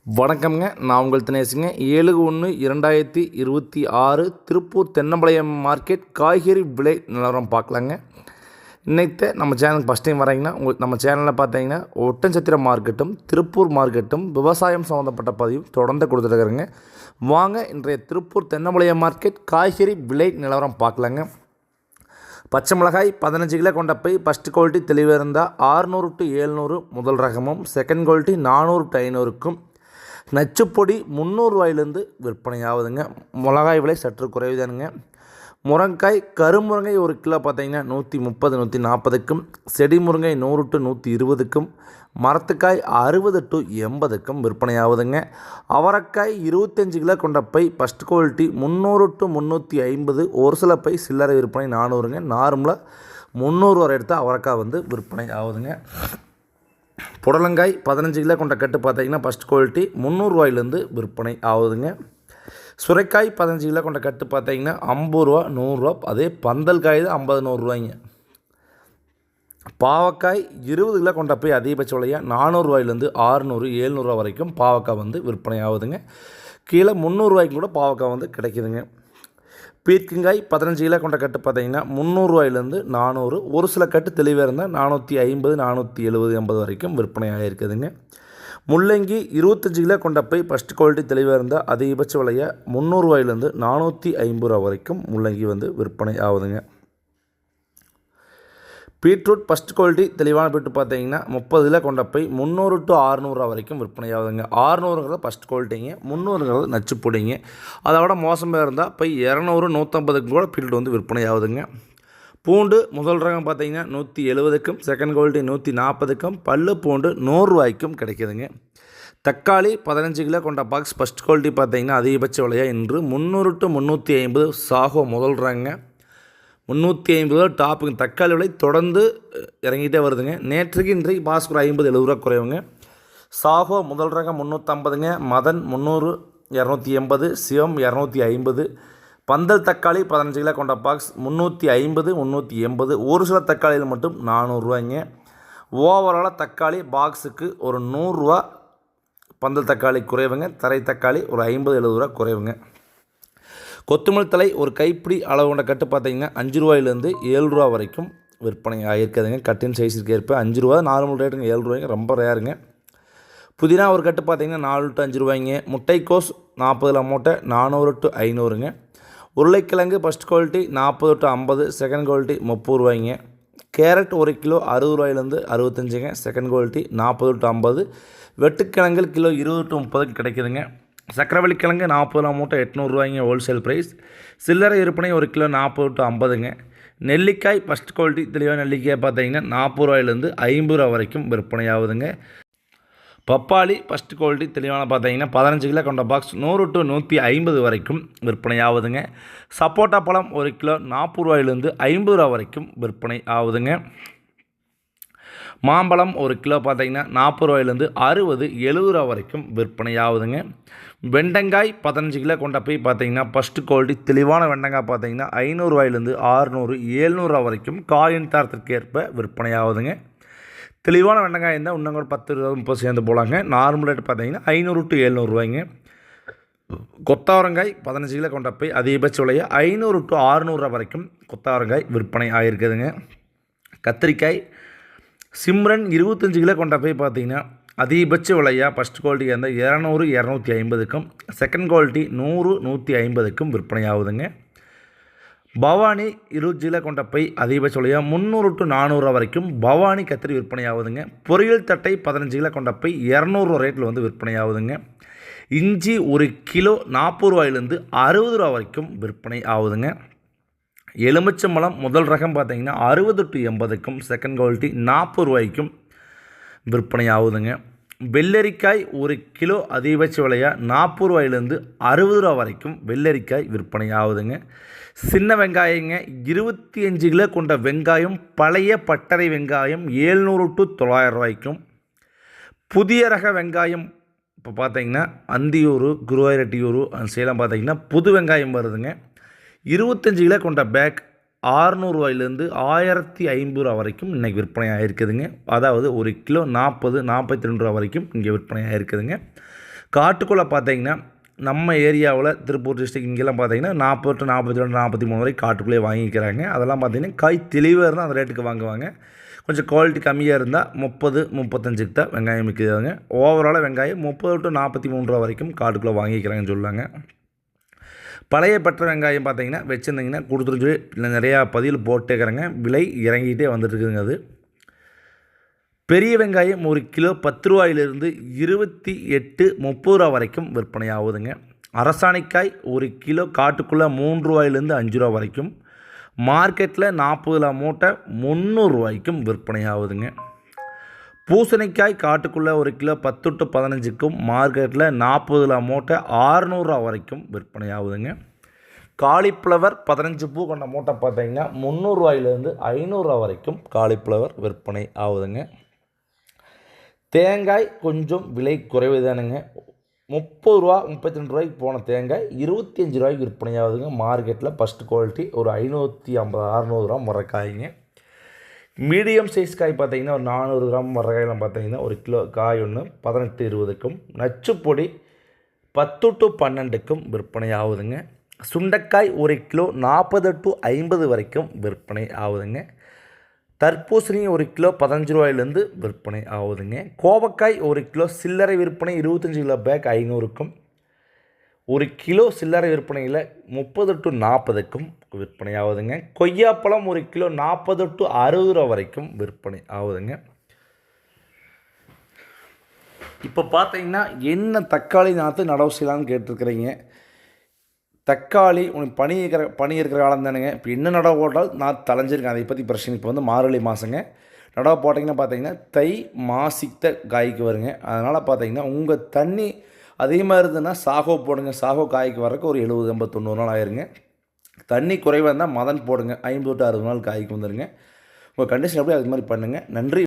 வணக்கம்ங்க. நான் உங்கள் தினேஷுங்க. 7/1/2026 திருப்பூர் தென்னம்பாளையம் மார்க்கெட் காய்கறி விலை நிலவரம் பார்க்கலாங்க. இன்றைக்கு நம்ம சேனலுக்கு ஃபஸ்ட் டைம் வரீங்கன்னா நம்ம சேனலில் பார்த்தீங்கன்னா ஒட்டன்சத்திரம் மார்க்கெட்டும் திருப்பூர் மார்க்கெட்டும் விவசாயம் சம்மந்தப்பட்ட பதிவும் தொடர்ந்து கொடுத்துருக்குறேங்க. வாங்க இன்றைய திருப்பூர் தென்னம்பாளையம் மார்க்கெட் காய்கறி விலை நிலவரம் பார்க்கலாங்க. பச்சை மிளகாய் 15 கிலோ கொண்ட பை ஃபஸ்ட் குவாலிட்டி தெளிவாக இருந்தால் 600 to 700 முதல் ரகமும், செகண்ட் குவாலிட்டி 400 to 500க்கும், நச்சுப்பொடி 300 ரூபாயிலேருந்து விற்பனை ஆகுதுங்க. மிளகாய் விலை சற்று குறைவுதானுங்க. முருங்கைக்காய் கருமுருங்கை ஒரு கிலோ பார்த்தீங்கன்னா 130 140க்கும், செடி முருங்கை 100 to 120க்கும், மரத்துக்காய் 60 to 80க்கும் விற்பனை ஆகுதுங்க. அவரைக்காய் 25 கிலோ கொண்ட பை ஃபஸ்ட் குவாலிட்டி 300 to 350, ஒரு சில பை சில்லறை விற்பனை 400ங்க. நார்மலாக 300 வரை எடுத்தால் அவரைக்காய் விற்பனை ஆகுதுங்க. புடலங்காய் 15 கிலோ கொண்ட கட்டு பார்த்தீங்கன்னா ஃபஸ்ட் குவாலிட்டி 300 ரூபாயிலேருந்து விற்பனை ஆகுதுங்க. சுரைக்காய் 15 கிலோ கொண்ட கட்டு பார்த்தீங்கன்னா 50 ரூபா 100 ரூபா, அதே பந்தல் காய் தான் 50 100 ரூபாய்ங்க. பாவக்காய் 20 கிலோ கொண்ட போய் அதிகபட்ச விலையாக 400 ரூபாயிலேருந்து 600 700 ரூபா வரைக்கும் பாவக்காய் விற்பனை ஆகுதுங்க. கீழே 300 ரூபாய்க்கு கூட பாவக்காய் கிடைக்குதுங்க. பீர்க்கங்காய் 15 கிலோ கொண்ட கட்டு பார்த்தீங்கன்னா 300 ரூபாயிலேருந்து 400, ஒரு சில கட்டு தெளிவாக இருந்தால் 450 470 80 வரைக்கும் விற்பனை ஆகிருக்குதுங்க. முள்ளங்கி 25 கிலோ கொண்ட பை ஃபஸ்ட் குவாலிட்டி தெளிவாக இருந்தால் அதிகபட்ச விலையை 300 ரூபாயிலேருந்து 450 ரூபா வரைக்கும் முள்ளங்கி விற்பனை ஆகுதுங்க. பீட்ரூட் ஃபஸ்ட் குவாலிட்டி தெளிவான பீட்ரூட் பார்த்தீங்கன்னா 30 கிலோ கொண்ட பை 300 to 600 ரூபா வரைக்கும் விற்பனை ஆகுதுங்க. 600ங்கிறது ஃபஸ்ட் குவாலிட்டிங்க, 300ங்கிறது நச்சு பொடிங்க. அதை விட மோசமாக இருந்தால் பை 200 150க்கு கூட பீட்ரூட் விற்பனை ஆகுதுங்க. பூண்டு முதல் ரகம் பார்த்தீங்கன்னா 170க்கும், செகண்ட் குவாலிட்டி 140க்கும், பல்லு பூண்டு 100 ரூபாய்க்கும் கிடைக்குதுங்க. தக்காளி 15 கிலோ கொண்ட பாக்ஸ் ஃபஸ்ட் குவாலிட்டி பார்த்தீங்கன்னா அதிகபட்ச விலையாக இன்று 300 to 350 சாகோ முதல் ரகங்க. 350 டாப்புங்க. தக்காளி விலை தொடர்ந்து இறங்கிட்டே வருதுங்க. நேற்றுக்கு இன்றைக்கு பாஸ்கர் 50 70 ரூபா குறைவுங்க. சாகோ முதல் ரகம் 350ங்க, மதன் 300 280, சிவம் 250. பந்தல் தக்காளி 15 கிலோ கொண்ட பாக்ஸ் 350 380, ஒரு சில தக்காளியில் மட்டும் 400 ரூபாய்ங்க. ஓவராலாக தக்காளி பாக்ஸுக்கு ஒரு 100 ரூபா பந்தல் தக்காளி குறைவுங்க. தரை தக்காளி ஒரு 50 70 ரூபா குறைவுங்க. கொத்தமல்லி தலை ஒரு கைப்பிடி அளவு கொண்ட கட்டு பார்த்தீங்கன்னா 5 ரூபாயிலேருந்து 7 ரூபா வரைக்கும் விற்பனை ஆகியிருக்குதுங்க. கட்டின் சைஸுக்கு ஏற்ப 5 ரூபா நார்மல் ரேட்டுங்க, 7 ரூபாய்ங்க ரொம்ப ரேருங்க. புதினா ஒரு கட்டு பார்த்தீங்கன்னா 4 to 5 ரூபாய்ங்க. முட்டைக்கோஸ் 40 மூட்டை 400 to 500ங்க. உருளைக்கிழங்கு first quality 40 to 50, second quality 30 ரூபாய்ங்க. கேரட் ஒரு கிலோ 60 ரூபாயிலேருந்து 65ங்க, செகண்ட் குவாலிட்டி 40 to 50. வெட்டுக்கிழங்கு கிலோ 20 to 30க்கு கிடைக்குதுங்க. சக்கரவள்ளி கிழங்கு 40 மூட்டை 800 ரூபாய்ங்க ஹோல்சேல் ப்ரைஸ். சில்லறை விற்பனை ஒரு கிலோ 40 to 50ங்க. நெல்லிக்காய் ஃபஸ்ட் குவாலிட்டி தெளிவாக நெல்லிக்காய் பார்த்தீங்கன்னா 40 ரூபாயிலேருந்து 50 ரூபா வரைக்கும் விற்பனை ஆகுதுங்க. பப்பாளி ஃபஸ்ட் குவாலிட்டி தெளிவான பார்த்தீங்கன்னா 15 கிலோ கொண்ட பாக்ஸ் 100 to 150 வரைக்கும் விற்பனை ஆகுதுங்க. சப்போட்டா பழம் ஒரு கிலோ 40 ரூபாயிலேருந்து 50 ரூபா வரைக்கும் விற்பனை ஆகுதுங்க. மாம்பழம் ஒரு கிலோ பார்த்தீங்கன்னா 40 ரூபாயிலேருந்து 60 70 ரூபா வரைக்கும் விற்பனை ஆகுதுங்க. வெண்டங்காய் 15 கிலோ கொண்ட போய் பார்த்தீங்கன்னா ஃபஸ்ட்டு குவாலிட்டி தெளிவான வெண்டங்காய் பார்த்தீங்கன்னா 500 ரூபாயிலேருந்து 600 700 ரூபா வரைக்கும் காயின் தரத்திற்கு ஏற்ப விற்பனை ஆகுதுங்க. தெளிவான வெண்டங்காய் இருந்தால் இன்னும் கூட 10 20 30 சேர்ந்து போகலாங்க. நார்மல் ரேட் பார்த்தீங்கன்னா 500 to 700 ரூபாய்ங்க. கொத்தவரங்காய் 15 கிலோ கொண்ட போய் அதிகபட்ச விலையை 500 to 600 ரூபா வரைக்கும் கொத்தவரங்காய் விற்பனை ஆகிருக்குதுங்க. கத்திரிக்காய் சிம்ரன் 25 கிலோ கொண்ட போய் பார்த்தீங்கன்னா அதிகபட்ச விலையாக ஃபஸ்ட் குவாலிட்டி இருந்தால் 200 250க்கும், செகண்ட் குவாலிட்டி 100 150க்கும் விற்பனை ஆகுதுங்க. பவானி 20 கிலோ கொண்ட பை அதிகபட்ச விலையாக 300 to 400 ரூபா வரைக்கும் பவானி கத்திரி விற்பனை ஆகுதுங்க. பொரியல் தட்டை 15 கிலோ கொண்ட பை 200 ரூபா ரேட்டில் விற்பனை ஆகுதுங்க. இஞ்சி ஒரு கிலோ 40 ரூபாயிலேருந்து 60 ரூபா வரைக்கும் விற்பனை ஆகுதுங்க. எலுமிச்சம்பழம் முதல் ரகம் பார்த்தீங்கன்னா 60 to 80க்கும், செகண்ட் குவாலிட்டி 40 ரூபாய்க்கும் விற்பனை ஆகுதுங்க. வெள்ளரிக்காய் ஒரு கிலோ அதிகபட்ச விலையாக 40 ரூபாயிலேருந்து 60 ரூபா வரைக்கும் வெள்ளரிக்காய் விற்பனை ஆகுதுங்க. சின்ன வெங்காயங்க 25 கிலோ கொண்ட வெங்காயம் பழைய பட்டறை வெங்காயம் 700 to 900 ரூபாய்க்கும், புதிய ரக வெங்காயம் இப்போ பார்த்தீங்கன்னா அந்தியூர் குருவாயூரட்டியூர் சேலம் பார்த்தீங்கன்னா புது வெங்காயம் வருதுங்க. 25 கிலோ கொண்ட பேக் 600 ரூபாயிலேருந்து 1500 ரூபா வரைக்கும் இன்றைக்கி விற்பனை ஆகிருக்குதுங்க. அதாவது ஒரு கிலோ 40 42 ரூபா வரைக்கும் இங்கே விற்பனை ஆகிருக்குதுங்க. காட்டுக்குள்ளே பார்த்தீங்கன்னா நம்ம ஏரியாவில் திருப்பூர் டிஸ்ட்ரிக்ட் இங்கெல்லாம் பார்த்தீங்கன்னா 40 to 42 43 வரைக்கும் காட்டுக்குள்ளேயே வாங்கிக்கிறாங்க. அதெல்லாம் பார்த்தீங்கன்னா காய் தெளிவாக இருந்தால் அந்த ரேட்டுக்கு வாங்குவாங்க. கொஞ்சம் குவாலிட்டி கம்மியாக இருந்தால் 30 35க்கு தான் வெங்காயம் விற்கிறாங்க. ஓவராலாக வெங்காயம் 30 to 43 ரூபா வரைக்கும் காட்டுக்குள்ளே வாங்கிக்கிறாங்கன்னு சொல்லாங்க. பழைய பற்ற வெங்காயம் பார்த்தீங்கன்னா வச்சுருந்தீங்கன்னா கொடுத்துட்டு இல்லை நிறையா பதிவில் போட்டேக்கிறாங்க. விலை இறங்கிட்டே வந்துட்டுருக்குதுங்க. அது பெரிய வெங்காயம் 1 கிலோ 10 ரூபாயிலிருந்து 28 30 ரூபா வரைக்கும் விற்பனை ஆகுதுங்க. அரசாணிக்காய் 1 கிலோ காட்டுக்குள்ளே 3 ரூபாயிலேருந்து 5 ரூபா வரைக்கும், மார்க்கெட்டில் 40 மூட்டை 300 ரூபாய்க்கும் விற்பனை ஆகுதுங்க. பூசணிக்காய் காட்டுக்குள்ளே 1 கிலோ 10 to 15க்கும், மார்க்கெட்டில் 40 மூட்டை 600 ரூபா வரைக்கும் விற்பனை ஆகுதுங்க. காலிஃப்ளவர் 15 பூ கொண்ட மூட்டை பார்த்தீங்கன்னா 300 ரூபாயிலேருந்து 500 ரூபா வரைக்கும் காலிஃப்ளவர் விற்பனை ஆகுதுங்க. தேங்காய் கொஞ்சம் விலை குறைவு தானுங்க. 30 ரூபா 32 ரூபாய்க்கு போன தேங்காய் 25 ரூபாய்க்கு விற்பனை ஆகுதுங்க. மார்க்கெட்டில் ஃபஸ்ட் குவாலிட்டி ஒரு 550 600 கிராம் வர காய்ங்க. மீடியம் சைஸ் காய் பார்த்தீங்கன்னா ஒரு 400 கிராம் வர காயெல்லாம் பார்த்தீங்கன்னா 1 கிலோ காய் ஒன்று 18 20க்கும், நச்சுப்பொடி 10 to 12க்கும் விற்பனை ஆகுதுங்க. சுண்டைக்காய் 1 கிலோ 40 to 50 வரைக்கும் விற்பனை ஆகுதுங்க. தர்பூசணி 1 கிலோ 15 ரூபாயிலேருந்து விற்பனை ஆகுதுங்க. கோவக்காய் 1 கிலோ சில்லறை விற்பனை 25 கிலோ பேக் 500க்கும், 1 கிலோ சில்லறை விற்பனையில் 30 to 40க்கும் விற்பனை ஆகுதுங்க. கொய்யாப்பழம் 1 கிலோ 40 to 60 ரூபா வரைக்கும் விற்பனை ஆகுதுங்க. இப்போ பார்த்தீங்கன்னா என்ன தக்காளி நாற்று நடவு செய்யலான்னு கேட்டிருக்கிறீங்க. தக்காளி உனக்கு பனி இருக்கிற காலம் தானுங்க. இப்போ என்ன நடவு போட்டால் நான் தலைஞ்சிருக்கேன், அதை பற்றி பிரச்சனை. இப்போ வந்து மார்கழி மாதங்க நடவு போட்டிங்கன்னா பார்த்தீங்கன்னா தை மாசித்த காய்க்கு வருங்க. அதனால் பார்த்தீங்கன்னா உங்கள் தண்ணி அதிகமாக இருந்ததுன்னா சாகோ போடுங்க. சாகோ காய்க்கு வரக்கு ஒரு 70 80 90 நாள் ஆயிருங்க. தண்ணி குறைவாக இருந்தால் மதன் போடுங்க. 50 to 60 நாள் காய்க்கு வந்துடுங்க. உங்கள் கண்டிஷன் எப்படி அது மாதிரி பண்ணுங்கள். நன்றி.